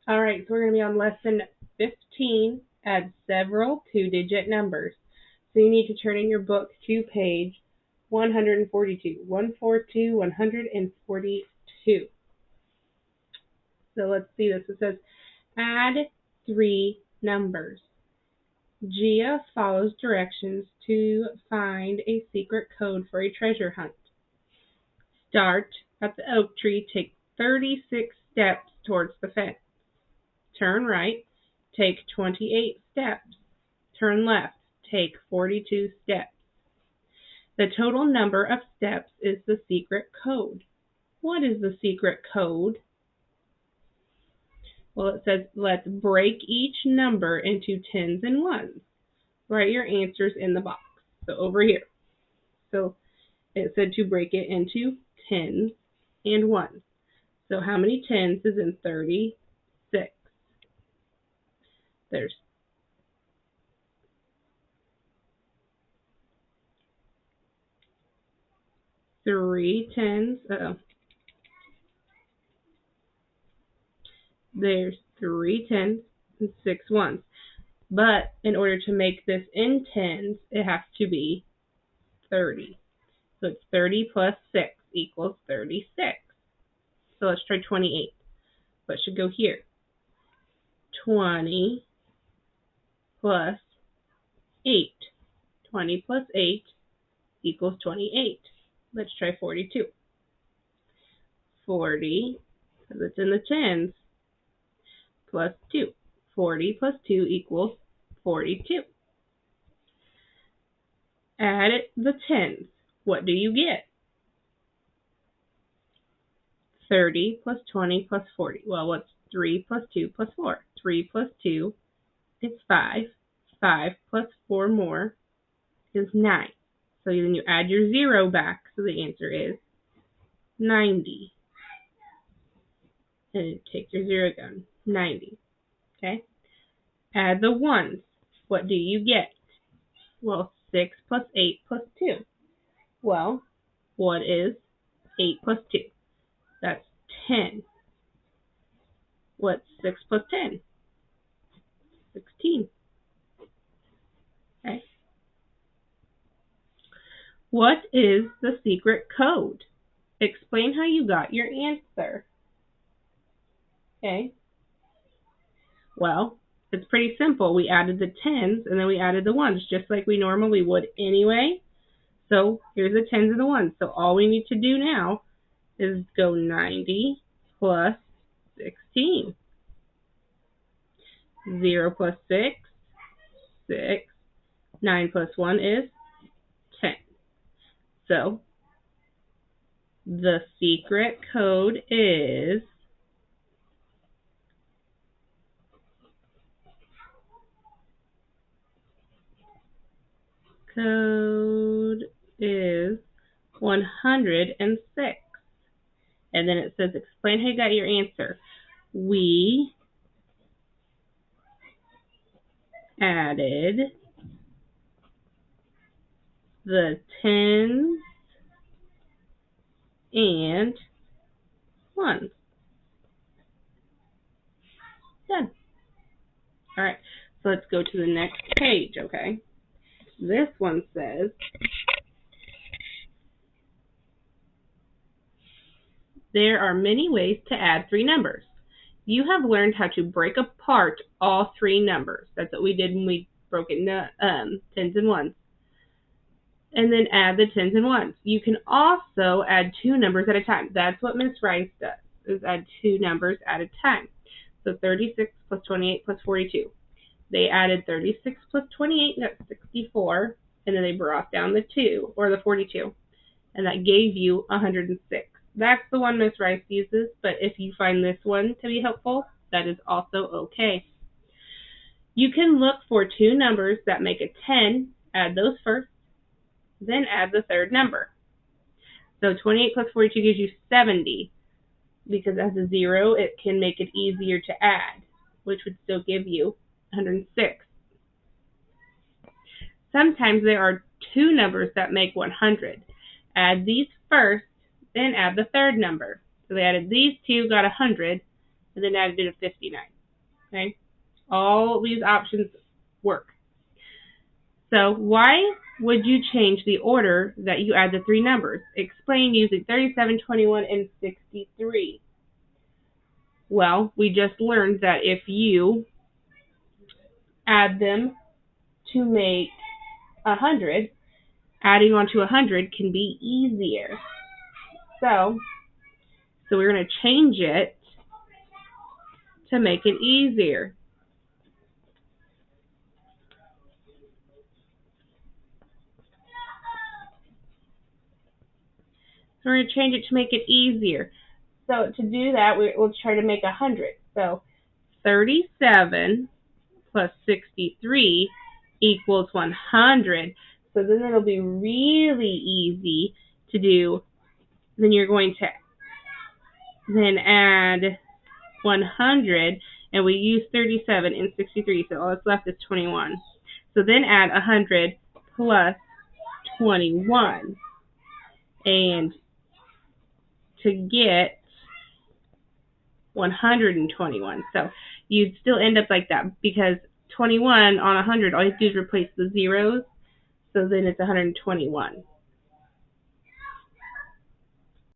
All right, so we're going to be on lesson 15, add several two-digit numbers. So you need to turn in your book to page 142, 142, 142. So let's see this. It says, add 3 numbers. Gia follows directions to find a secret code for a treasure hunt. Start at the oak tree, take 36 steps towards the fence. Turn right, take 28 steps. Turn left, take 42 steps. The total number of steps is the secret code. What is the secret code? Well, it says, let's break each number into tens and ones. Write your answers in the box. So over here. So it said to break it into tens and ones. So how many tens is in 36? There's 3 tens. There's 3 tens and 6 ones. But in order to make this in tens, it has to be 30. So it's 30 plus 6 equals 36. So let's try 28. What should go here? 20 plus 8. 20 plus 8 equals 28. Let's try 42. 40, because it's in the tens, plus 2. 40 plus 2 equals 42. Add the tens. What do you get? 30 plus 20 plus 40. Well, what's 3 plus 2 plus 4? 3 plus 2 is 5. 5 plus 4 more is 9. So then you add your 0 back, so the answer is 90. And take your 0 down, 90. Okay? Add the ones. What do you get? Well, 6 plus 8 plus 2. Well, what is 8 plus 2? That's 10. What's 6 plus 10? 16. Okay. What is the secret code? Explain how you got your answer. Okay. Well, it's pretty simple. We added the tens and then we added the ones just like we normally would anyway. So here's the tens and the ones. So all we need to do now is go 90 plus 16. 0 plus 6, 6. 9 plus 1 is 10. So the secret code is code is 106. And then it says, explain how you got your answer. We added the tens and ones. Done. All right, so let's go to the next page, okay? This one says, there are many ways to add 3 numbers. You have learned how to break apart all 3 numbers. That's what we did when we broke it into tens and ones. And then add the tens and ones. You can also add 2 numbers at a time. That's what Miss Rice does, is add 2 numbers at a time. So 36 plus 28 plus 42. They added 36 plus 28, that's 64, and then they brought down the 2, or the 42, and that gave you 106. That's the one Miss Rice uses, but if you find this one to be helpful, that is also okay. You can look for 2 numbers that make a 10, add those first, then add the third number. So 28 plus 42 gives you 70, because as a 0, it can make it easier to add, which would still give you 106. Sometimes there are 2 numbers that make 100. Add these first, then add the third number. So they added these 2, got 100, and then added it to 59. Okay? All these options work. So why would you change the order that you add the three numbers? Explain using 37, 21, and 63. Well, we just learned that if you add them to make 100, adding on to 100 can be easier. So we're going to change it to make it easier. So we're going to change it to make it easier. So to do that, we'll try to make 100. So 37 plus 63 equals 100. So then it'll be really easy to do. Then you're going to then add 100, and we use 37 and 63, so all that's left is 21. So then add 100 plus 21, and to get 121. So you'd still end up like that because 21 on 100, all you have to do is replace the zeros, so then it's 121.